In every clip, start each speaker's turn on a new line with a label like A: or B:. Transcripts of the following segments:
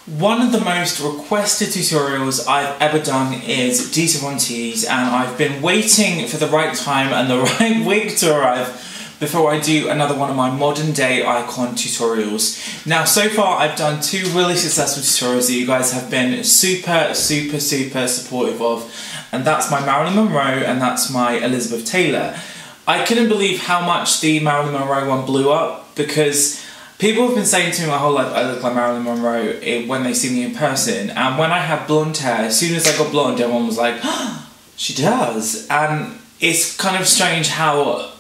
A: One of the most requested tutorials I've ever done is Dita Von Teese, and I've been waiting for the right time and the right wig to arrive before I do another one of my modern day icon tutorials. Now, so far I've done two really successful tutorials that you guys have been super supportive of, and that's my Marilyn Monroe and that's my Elizabeth Taylor. I couldn't believe how much the Marilyn Monroe one blew up, because people have been saying to me my whole life I look like Marilyn Monroe when they see me in person, and when I had blonde hair, as soon as I got blonde, everyone was like, oh, she does. And it's kind of strange how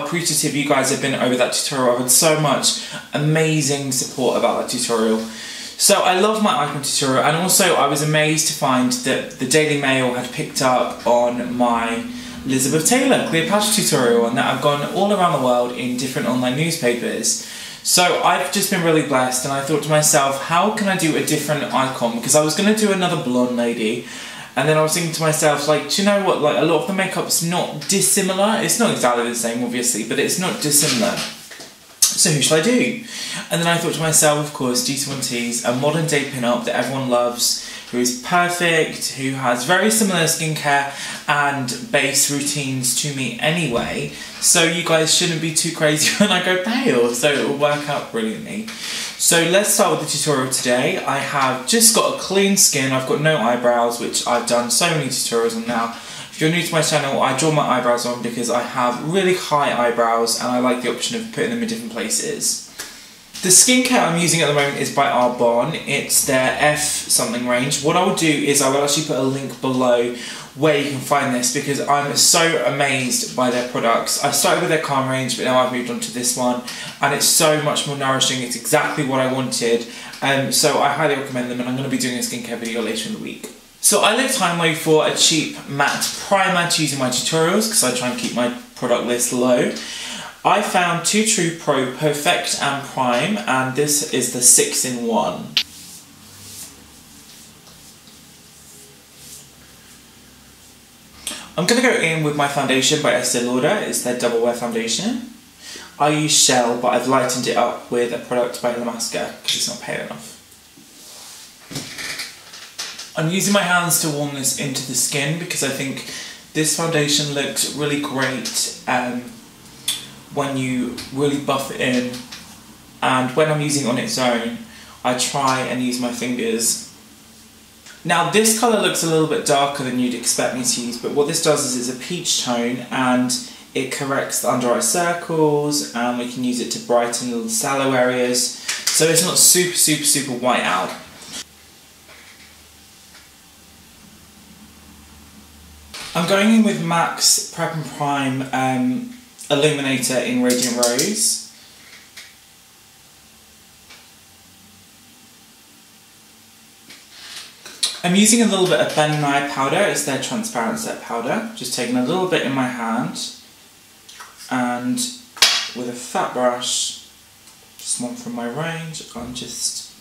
A: appreciative you guys have been over that tutorial. I've had so much amazing support about that tutorial. So I love my icon tutorial, and also I was amazed to find that the Daily Mail had picked up on my Elizabeth Taylor Cleopatra tutorial, and that I've gone all around the world in different online newspapers. So I've just been really blessed, and I thought to myself, how can I do a different icon? Because I was going to do another blonde lady, and then I was thinking to myself, like, do you know what, like, a lot of the makeup's not dissimilar. It's not exactly the same, obviously, but it's not dissimilar. So who shall I do? And then I thought to myself, of course, Dita Von Teese, a modern day pin-up that everyone loves, who is perfect, who has very similar skincare and base routines to me anyway, so you guys shouldn't be too crazy when I go pale, so it will work out brilliantly. So let's start with the tutorial today. I have just got a clean skin, I've got no eyebrows, which I've done so many tutorials on now. If you're new to my channel, I draw my eyebrows on because I have really high eyebrows and I like the option of putting them in different places. The skincare I'm using at the moment is by Arbonne. It's their F something range. What I will do is I will actually put a link below where you can find this, because I'm so amazed by their products. I started with their Calm range, but now I've moved on to this one, and it's so much more nourishing. It's exactly what I wanted, so I highly recommend them, and I'm going to be doing a skincare video later in the week. So I looked high for a cheap matte primer to use in my tutorials, because I try and keep my product list low. I found Too True Pro Perfect and Prime, and this is the 6-in-1. I'm going to go in with my foundation by Estee Lauder. It's their Double Wear Foundation. I use Shell, but I've lightened it up with a product by La Masca because it's not pale enough. I'm using my hands to warm this into the skin because I think this foundation looks really great when you really buff it in, and when I'm using it on its own, I try and use my fingers. Now this colour looks a little bit darker than you'd expect me to use, but what this does is it's a peach tone and it corrects the under eye circles, and we can use it to brighten little sallow areas, so it's not super white out. I'm going in with MAC's Prep and Prime Illuminator in Radiant Rose. I'm using a little bit of Ben & I powder. It's their transparent set powder. Just taking a little bit in my hand, and with a fat brush, just one from my range, I'm just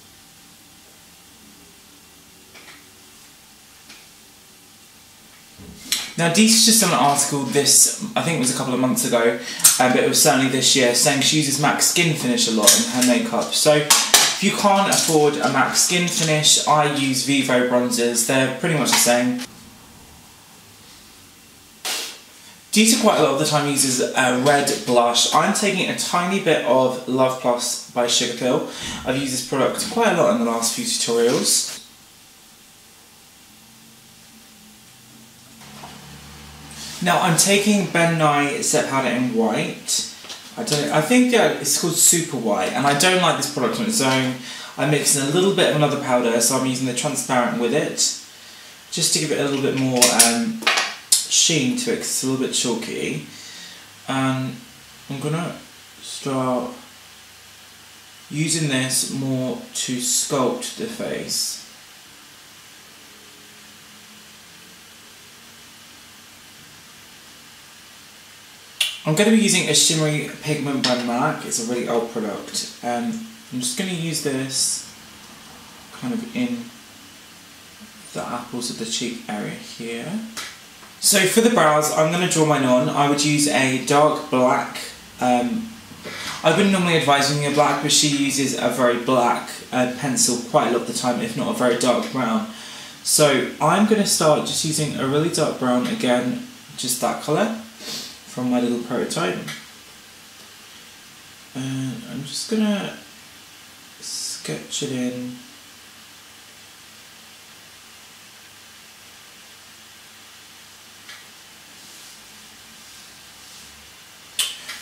A: Now Dita's just done an article this, I think it was a couple of months ago, but it was certainly this year, saying she uses MAC Skin Finish a lot in her makeup. So if you can't afford a MAC Skin Finish, I use Vivo bronzers. They're pretty much the same. Dita quite a lot of the time uses a red blush. I'm taking a tiny bit of Love Plus by Sugarpill. I've used this product quite a lot in the last few tutorials. Now I'm taking Ben & I set powder in white. I think it's called Super White, and I don't like this product on its own. I'm mixing a little bit of another powder, so I'm using the transparent with it, just to give it a little bit more sheen to it, because it's a little bit chalky. And I'm gonna start using this more to sculpt the face. I'm going to be using a shimmery pigment by MAC. It's a really old product. I'm just going to use this kind of in the apples of the cheek area here. So for the brows, I'm going to draw mine on. I would use a dark black I wouldn't normally advise using a black, but she uses a very black pencil quite a lot of the time, if not a very dark brown. So I'm going to start just using a really dark brown again, just that colour from my little prototype. And I'm just going to sketch it in.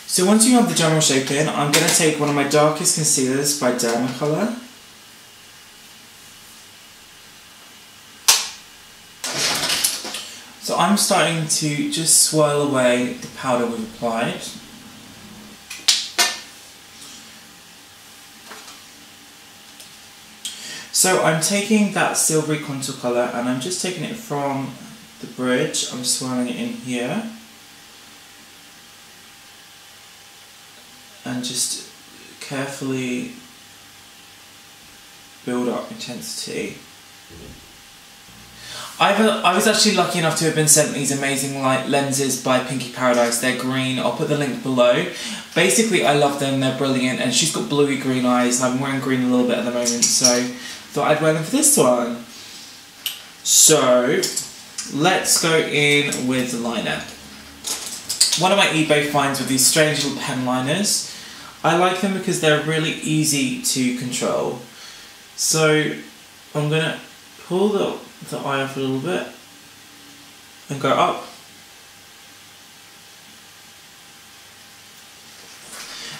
A: So once you have the general shape in, I'm going to take one of my darkest concealers by Dermacolor. So I'm starting to just swirl away the powder we've applied. So I'm taking that silvery contour colour and I'm just taking it from the bridge, I'm swirling it in here. And just carefully build up intensity. I was actually lucky enough to have been sent these amazing light lenses by Pinky Paradise. They're green, I'll put the link below. Basically I love them, they're brilliant, and she's got bluey green eyes and I'm wearing green a little bit at the moment, so thought I'd wear them for this one. So let's go in with the liner. One of my eBay finds with these strange little pen liners. I like them because they're really easy to control. So I'm going to pull the eye off a little bit and go up.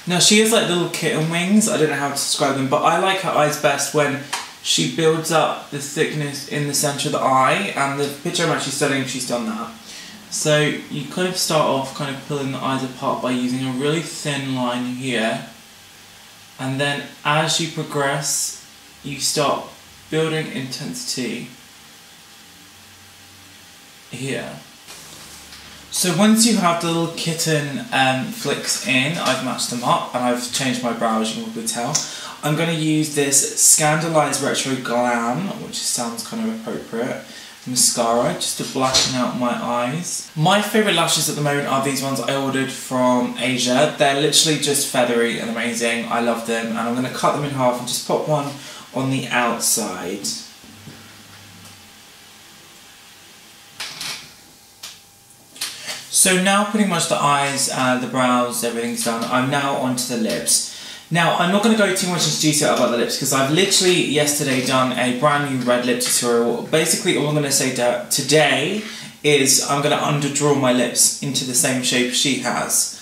A: Now she has like little kitten wings, I don't know how to describe them, but I like her eyes best when she builds up the thickness in the centre of the eye, and the picture I'm actually studying, she's done that. So you kind of start off kind of pulling the eyes apart by using a really thin line here, and then as you progress you start building intensity here. So once you have the little kitten flicks in, I've matched them up and I've changed my brow, as you can probably tell. I'm going to use this Scandalized Retro Glam, which sounds kind of appropriate, mascara, just to blacken out my eyes. My favourite lashes at the moment are these ones I ordered from Asia. They're literally just feathery and amazing. I love them, and I'm going to cut them in half and just pop one on the outside. So now pretty much the eyes, the brows, everything's done. I'm now onto the lips. Now, I'm not going to go too much into detail about the lips because I've literally yesterday done a brand new red lip tutorial. Basically, all I'm going to say today is I'm going to underdraw my lips into the same shape she has.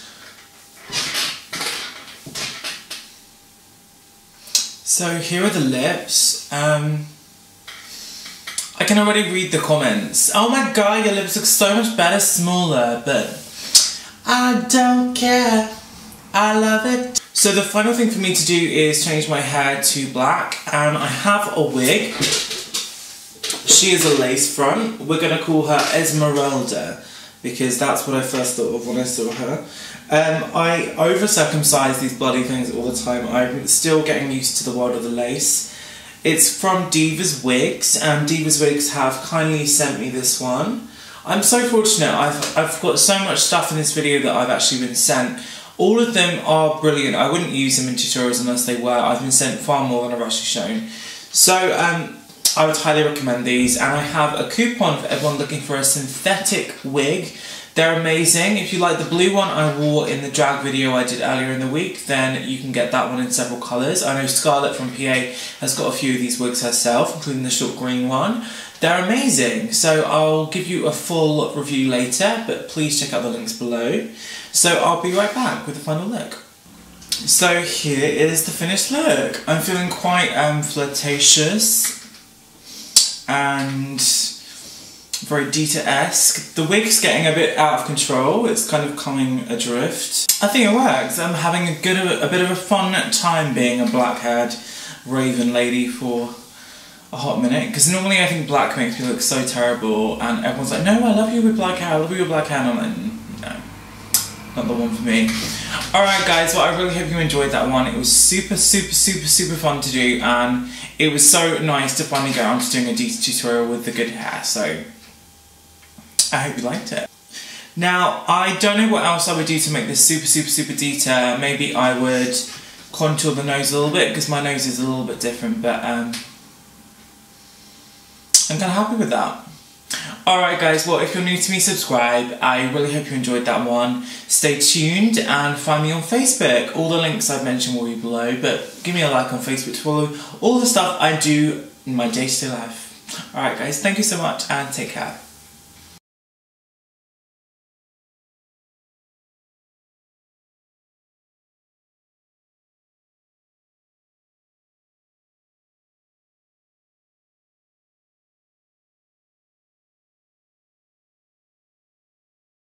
A: So here are the lips. I can already read the comments. Oh my god, your lips look so much better smaller, but I don't care. I love it. So the final thing for me to do is change my hair to black, and I have a wig. She is a lace front. We're going to call her Esmeralda because that's what I first thought of when I saw her. I over-circumcise these bloody things all the time. I'm still getting used to the world of the lace. It's from Divas Wigs, and Divas Wigs have kindly sent me this one. I'm so fortunate. I've got so much stuff in this video that I've actually been sent. All of them are brilliant. I wouldn't use them in tutorials unless they were. I've been sent far more than I've actually shown. So I would highly recommend these, and I have a coupon for everyone looking for a synthetic wig. They're amazing. If you like the blue one I wore in the drag video I did earlier in the week, then you can get that one in several colours. I know Scarlett from PA has got a few of these wigs herself, including the short green one. They're amazing, so I'll give you a full review later, but please check out the links below. So I'll be right back with the final look. So here is the finished look. I'm feeling quite flirtatious and very Dita-esque. The wig's getting a bit out of control. It's kind of coming adrift. I think it works. I'm having a bit of a fun time being a black-haired raven lady for a hot minute, because normally I think black makes me look so terrible, and everyone's like, no, I love you with black hair, I love you with black hair, and I'm like, no, not the one for me. Alright guys, well I really hope you enjoyed that one. It was super fun to do, and it was so nice to finally get around to doing a Dita tutorial with the good hair, so I hope you liked it. Now, I don't know what else I would do to make this super Dita. Maybe I would contour the nose a little bit, because my nose is a little bit different, but I'm kind of happy with that. Alright guys, well, if you're new to me, subscribe. I really hope you enjoyed that one. Stay tuned and find me on Facebook. All the links I've mentioned will be below, but give me a like on Facebook to follow all the stuff I do in my day-to-day life. Alright guys, thank you so much and take care.